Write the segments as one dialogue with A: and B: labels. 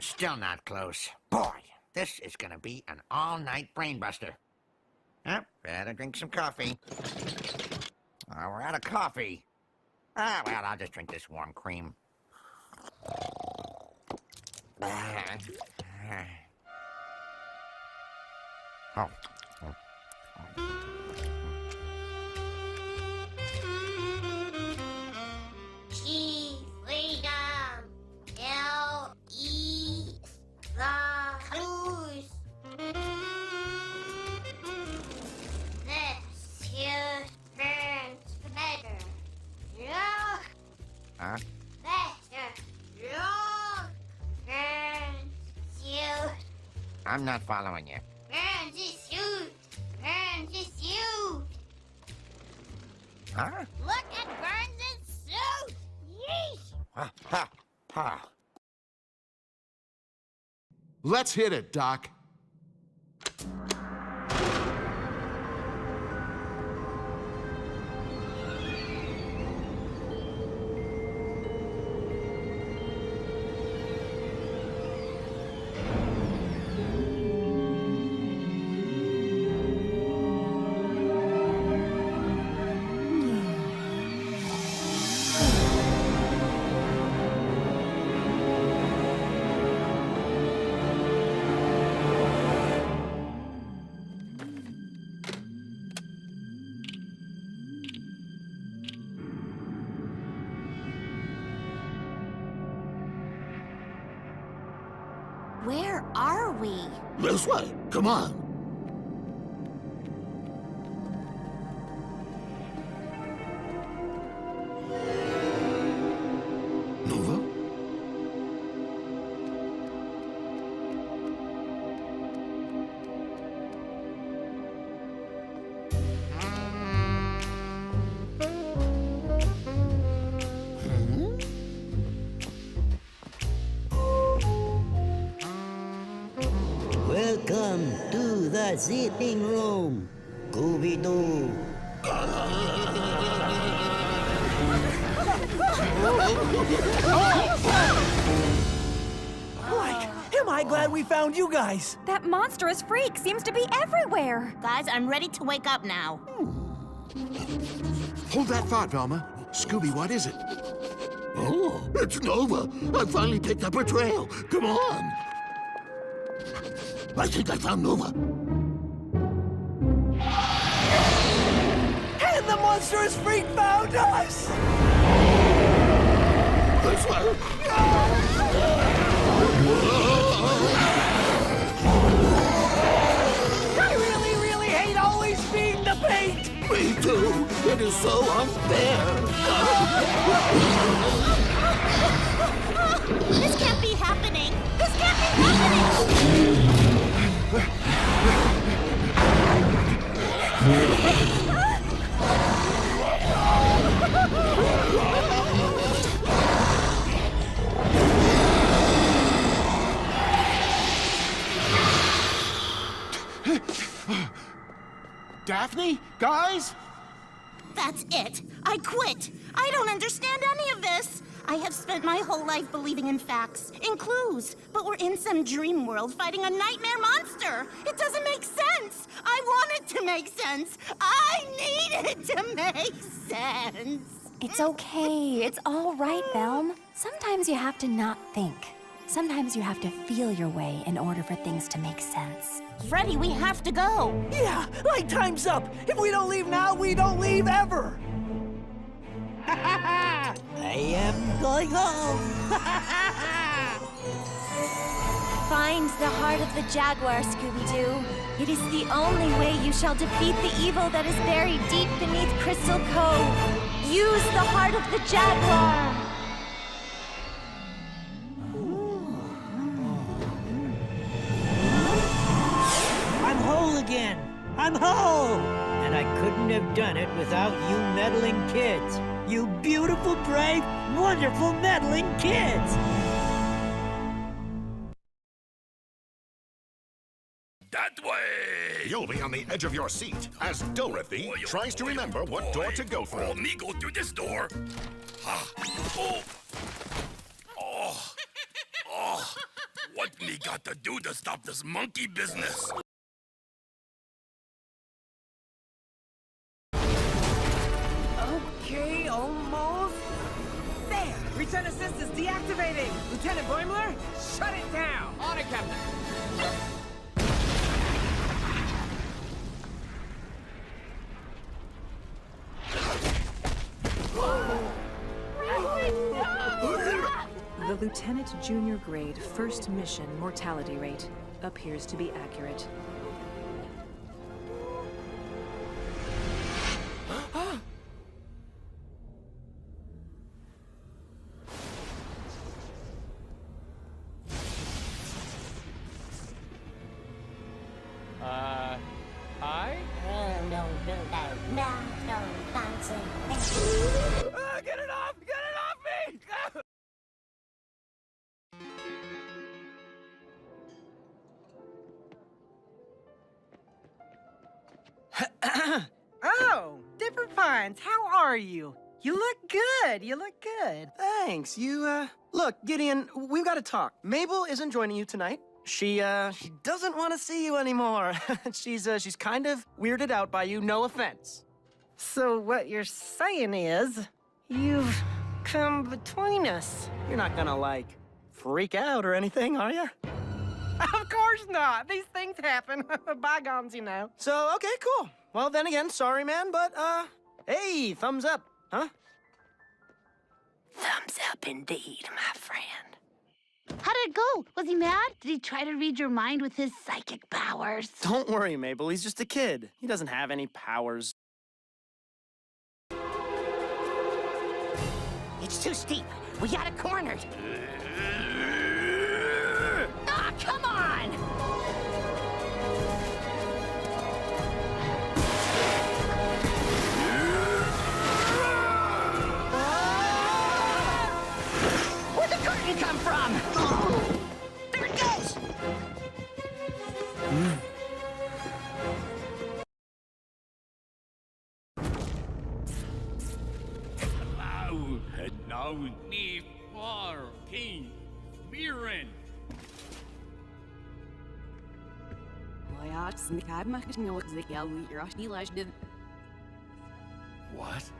A: Still not close. Boy, this is gonna be an all-night brainbuster. Better drink some coffee. Oh, we're out of coffee. Well, I'll just drink this warm cream. Oh.
B: G freedom. L-E the cruise. This here burns better. Look.
A: Huh?
B: Better. Look. Burns suit.
A: I'm not following you.
B: Burns is suit. Burns is suit.
A: Huh?
B: Look at Burns' suit. Yeesh.
A: Ha.
C: Let's hit it, Doc.
B: Where are we?
D: This way. Come on. Nova?
E: Welcome to the sitting room, Scooby-Doo.
F: Mike, am I glad we found you guys?
G: That monstrous freak seems to be everywhere.
H: Guys, I'm ready to wake up now.
C: Hold that thought, Velma. Scooby, what is it?
D: Oh, it's Nova. I finally picked up her trail. Come on. I think I found Nova.
F: And the monstrous freak found us!
D: This way.
F: I really hate always being the bait!
D: Me too. It is so unfair.
H: This can't be happening. This can't be happening.
C: Daphne? Guys?
H: That's it. I quit. I don't understand any of this. I have spent my whole life believing in facts, in clues, but we're in some dream world fighting a nightmare monster. It doesn't make sense. I want it to make sense. I need it to make sense.
G: It's okay. It's all right, Velm. Sometimes you have to not think. Sometimes you have to feel your way in order for things to make sense.
H: Freddy, we have to go.
F: Yeah, like time's up. If we don't leave now, we don't leave ever.
E: I am going home.
G: Find the heart of the jaguar, Scooby-Doo. It is the only way you shall defeat the evil that is buried deep beneath Crystal Cove. Use the heart of the jaguar.
E: I'm whole again. I'm whole. And I couldn't have done it without you meddling kids. You beautiful, brave, wonderful meddling kids.
D: That way.
I: You'll be on the edge of your seat as Dorothy tries to remember what door to go through.
D: Me go through this door.
J: got to do to stop this monkey business?
F: Okay, almost. There! Return assist is deactivating! Lieutenant Boimler, shut it down! On it, Captain!
K: The Lieutenant Junior Grade First Mission mortality rate appears to be accurate.
F: Hi? Get it off! Get it off me! Oh, Dipper Pines, how are you? You look good. You look good. Thanks. Look, Gideon, we've got to talk. Mabel isn't joining you tonight. She doesn't want to see you anymore. She's kind of weirded out by you, no offense. So what you're saying is, you've come between us. You're not gonna, like, freak out or anything, are you? Of course not. These things happen. Bygones, you know. So, okay, cool. Well, then again, sorry, man, but, hey, thumbs up, huh?
H: Thumbs up indeed, my friend.
B: How did it go? Was he mad? Did he try to read your mind with his psychic powers?
F: Don't worry, Mabel. He's just a kid. He doesn't have any powers.
A: It's too steep. We got it cornered. Ah, come on! Where'd the curtain come from? Oh, there it goes!
J: Now we need more Payne, Beaver. What?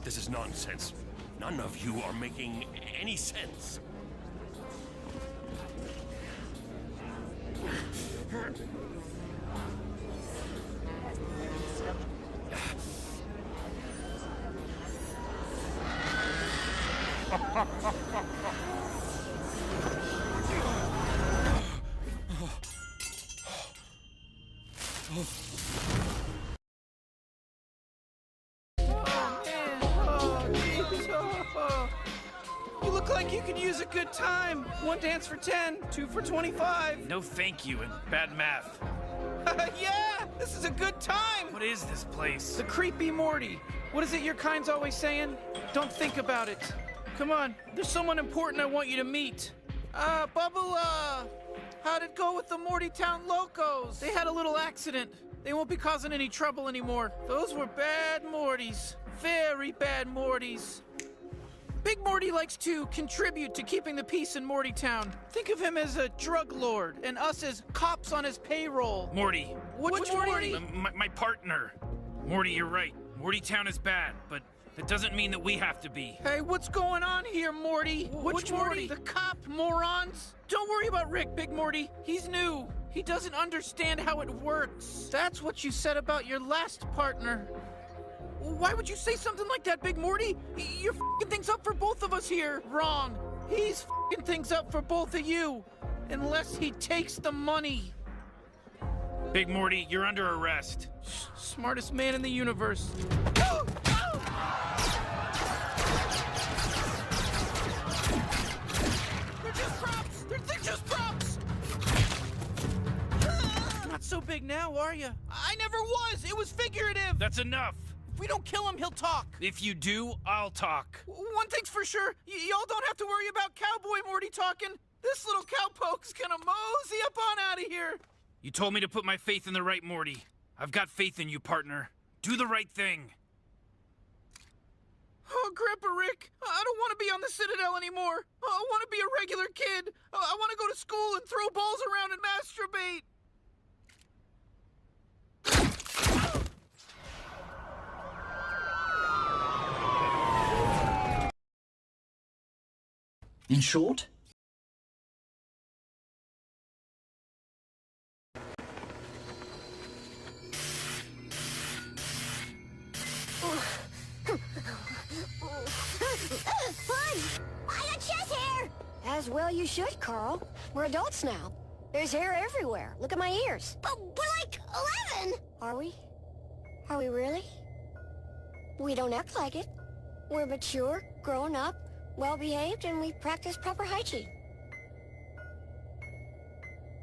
J: This is nonsense. None of you are making any sense.
F: You look like you could use a good time. 1 dance for 10, 2 for 25.
L: No thank you and bad math.
F: Yeah, this is a good time.
L: What is this place?
F: The creepy Morty. What is it your kind's always saying? Don't think about it. Come on, there's someone important I want you to meet. Bubble, how'd it go with the Morty Town Locos? They had a little accident. They won't be causing any trouble anymore. Those were bad Mortys. Very bad Mortys. Big Morty likes to contribute to keeping the peace in Morty Town. Think of him as a drug lord, and us as cops on his payroll.
L: Morty.
F: Which Morty?
L: My partner. Morty, you're right. Morty Town is bad, but that doesn't mean that we have to be.
F: Hey, what's going on here, Morty? Which Morty? The cop, morons? Don't worry about Rick, Big Morty. He's new. He doesn't understand how it works. That's what you said about your last partner. Why would you say something like that, Big Morty? You're f***ing things up for both of us here. Wrong. He's f***ing things up for both of you. Unless he takes the money.
L: Big Morty, you're under arrest.
F: Smartest man in the universe. They're just props! They're just props! Not so big now, are you? I never was! It was figurative!
L: That's enough!
M: we don't kill him, he'll talk.
L: If you do, I'll talk.
M: One thing's for sure, y'all don't have to worry about Cowboy Morty talking. This little cowpoke's gonna mosey up on out of here.
L: You told me to put my faith in the right Morty. I've got faith in you, partner. Do the right thing.
M: Oh, Grandpa Rick, I don't want to be on the Citadel anymore. I want to be a regular kid. I want to go to school and throw balls around and masturbate.
N: In short,
O: Fun! I got chest hair! As well you should, Carl. We're adults now. There's hair everywhere. Look at my ears.
H: But we're like 11!
O: Are we? Are we really? We don't act like it. We're mature, grown up, well-behaved, and we practice proper hygiene.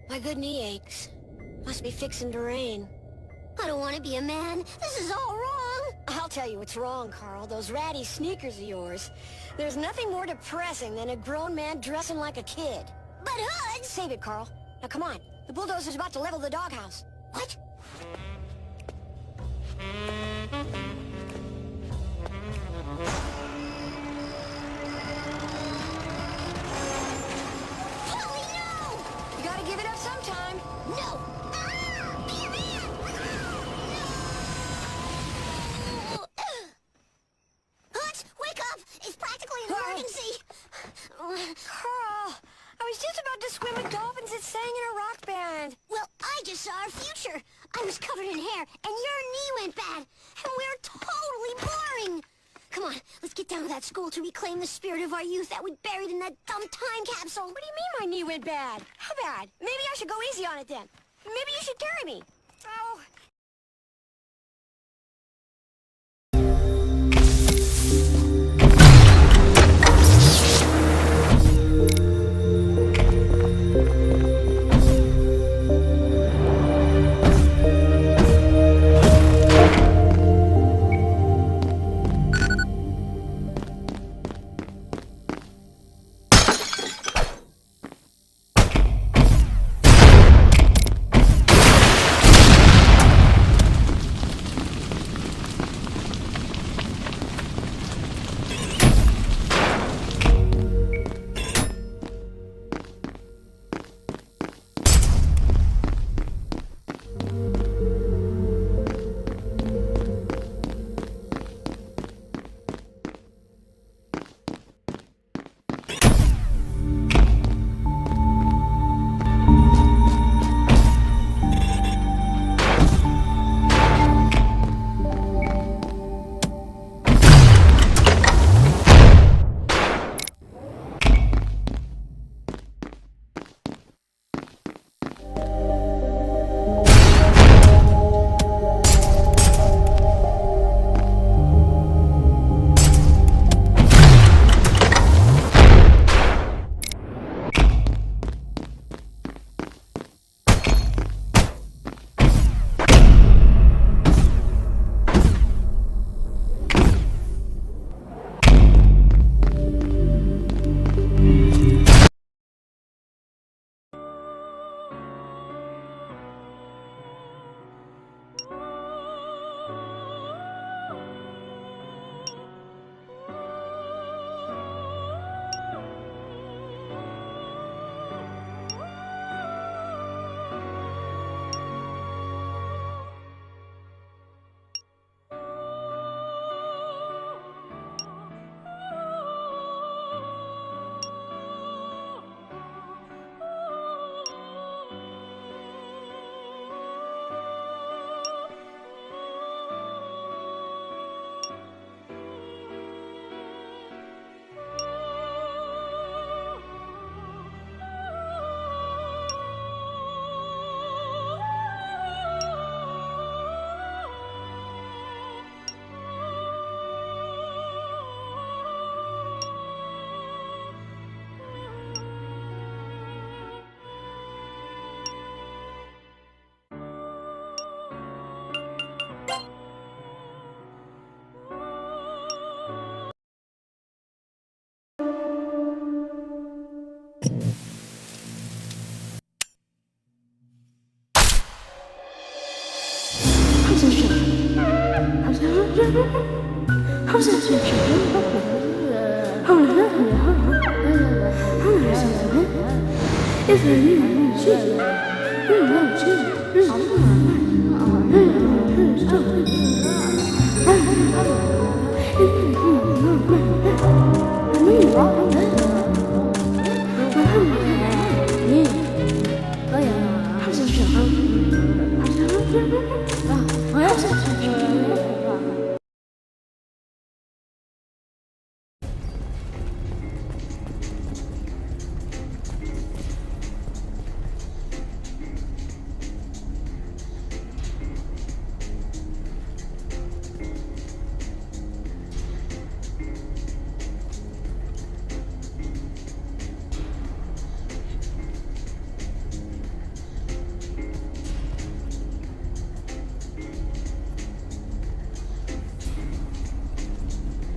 O: My good knee aches. Must be fixing to rain.
H: I don't want to be a man. This is all wrong.
O: I'll tell you what's wrong, Carl. Those ratty sneakers of yours. There's nothing more depressing than a grown man dressing like a kid.
H: But hoods!
O: Save it, Carl. Now come on. The bulldozer's about to level the doghouse.
H: What? Holy no!
O: You gotta give it up sometime.
H: No! Hoods, wake up! It's practically an emergency!
O: Carl, I was just about to swim with dolphins that sang in a rock band.
H: Well, I just saw our future. I was covered in hair, and your knee went bad. And we're totally boring. Come on, let's get down to that school to reclaim the spirit of our youth that we buried in that dumb time capsule.
O: What do you mean my knee went bad? How bad? Maybe I should go easy on it then. Maybe you should carry me. Oh.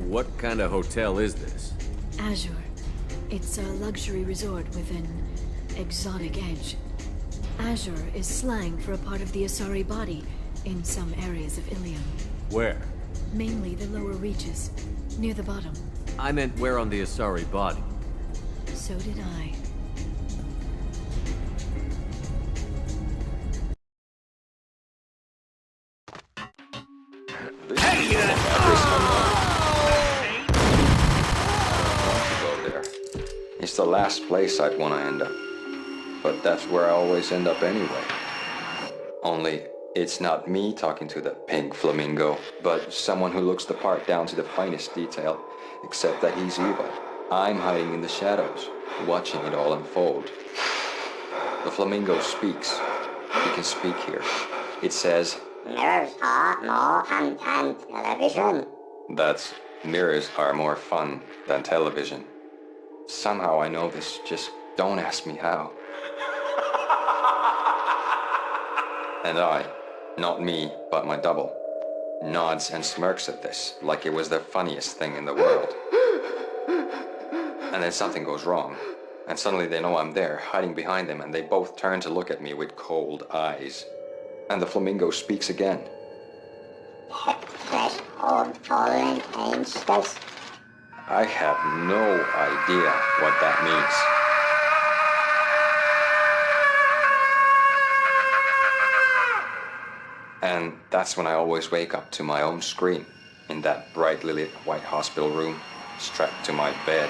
N: What kind of hotel is this?
K: Azure. It's a luxury resort with an exotic edge. Azure is slang for a part of the Asari body in some areas of Ilium.
N: Where?
K: Mainly the lower reaches, near the bottom.
N: I meant where on the Asari body.
K: So did I.
P: It's the last place I'd want to end up. But that's where I always end up anyway. Only, it's not me talking to the pink flamingo, but someone who looks the part down to the finest detail, except that he's evil. I'm hiding in the shadows, watching it all unfold. The flamingo speaks. He can speak here. It says, "Mirrors are more fun than television." That's, mirrors are more fun than television. Somehow I know this, just don't ask me how. And I, not me, but my double, nods and smirks at this, like it was the funniest thing in the world. And then something goes wrong, and suddenly they know I'm there, hiding behind them, and they both turn to look at me with cold eyes. And the flamingo speaks again. I have no idea what that means. And that's when I always wake up to my own scream in that brightly lit white hospital room, strapped to my bed.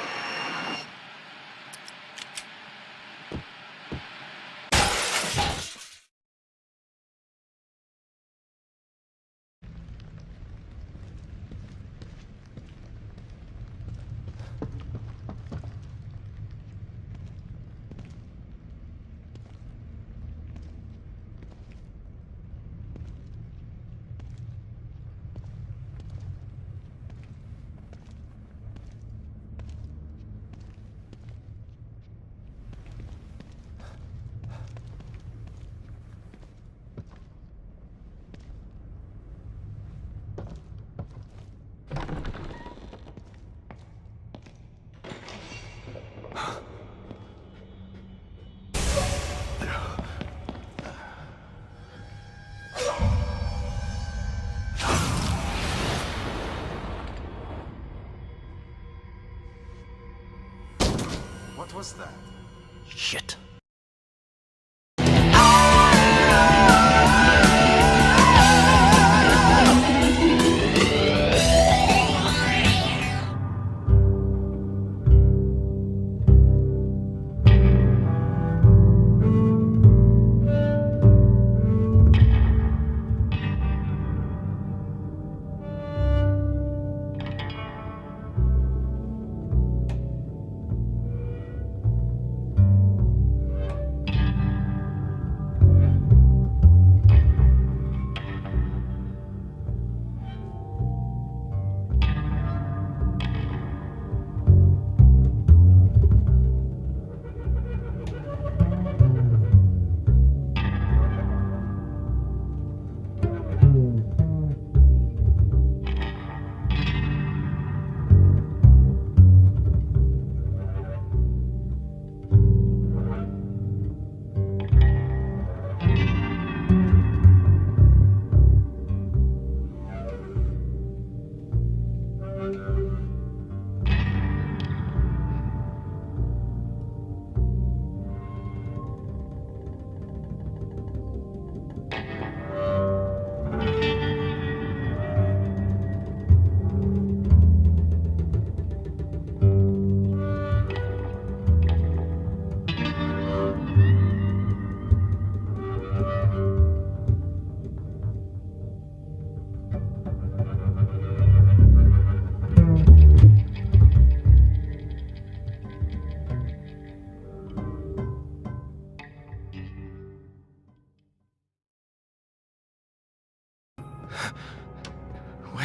C: What was that?
M: Shit.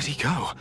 C: Where'd he go?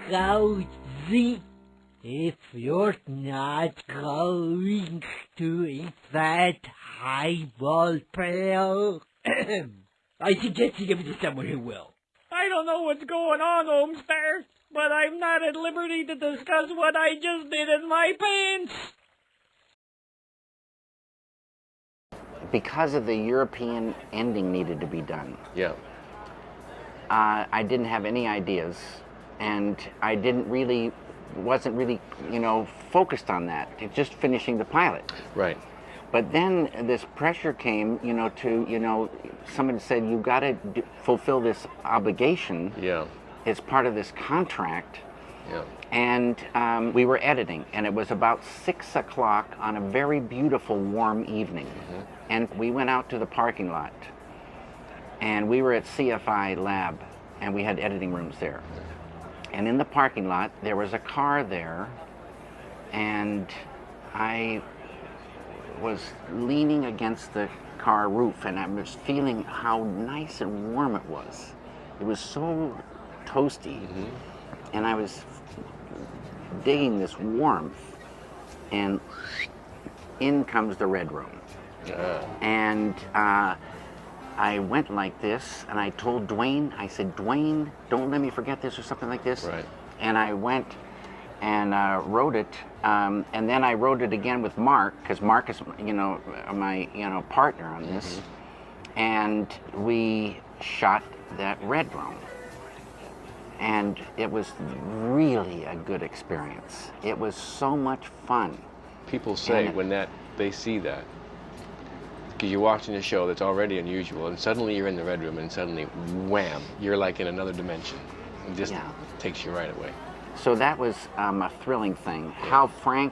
E: Cozy, if you're not going to eat that highball pail, I suggest you give it to someone who will.
Q: I don't know what's going on, Homestar, but I'm not at liberty to discuss what I just did in my pants.
A: Because of the European ending needed to be done.
N: Yeah.
A: I didn't have any ideas, and I wasn't really, focused on that. It's just finishing the pilot.
N: Right.
A: But then this pressure came, someone said, you got to fulfill this obligation.
N: Yeah.
A: It's part of this contract.
N: Yeah.
A: And we were editing, and it was about 6 o'clock on a very beautiful, warm evening.
N: Mm-hmm.
A: And we went out to the parking lot, and we were at CFI Lab, and we had editing rooms there. And in the parking lot, there was a car there, and I was leaning against the car roof, and I was feeling how nice and warm it was. It was so toasty, and I was digging this warmth, and in comes the red room. And I went like this, and I told Dwayne, I said, Dwayne, don't let me forget this, or something like this.
N: Right.
A: And I went and wrote it, and then I wrote it again with Mark, because Mark is, my, partner on this. And we shot that red room. And it was really a good experience. It was so much fun.
N: People say when they see that, because you're watching a show that's already unusual, and suddenly you're in the red room, and suddenly, wham, you're like in another dimension. It just takes you right away.
A: So that was a thrilling thing. How Frank,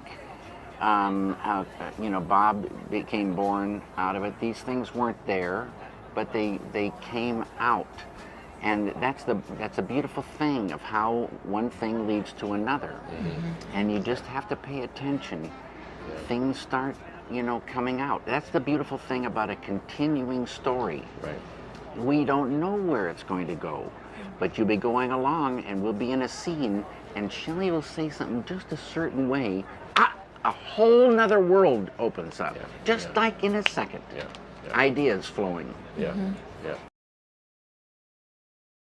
A: how Bob became born out of it. These things weren't there, but they came out.
R: And that's a beautiful thing of how one thing leads to another. And you just have to pay attention. Things start, you know, coming out. That's the beautiful thing about a continuing story.
N: Right.
R: We don't know where it's going to go, but you'll be going along and we'll be in a scene and Shelley will say something just a certain way. A whole nother world opens up, just like in a second. Ideas flowing.
N: Yeah.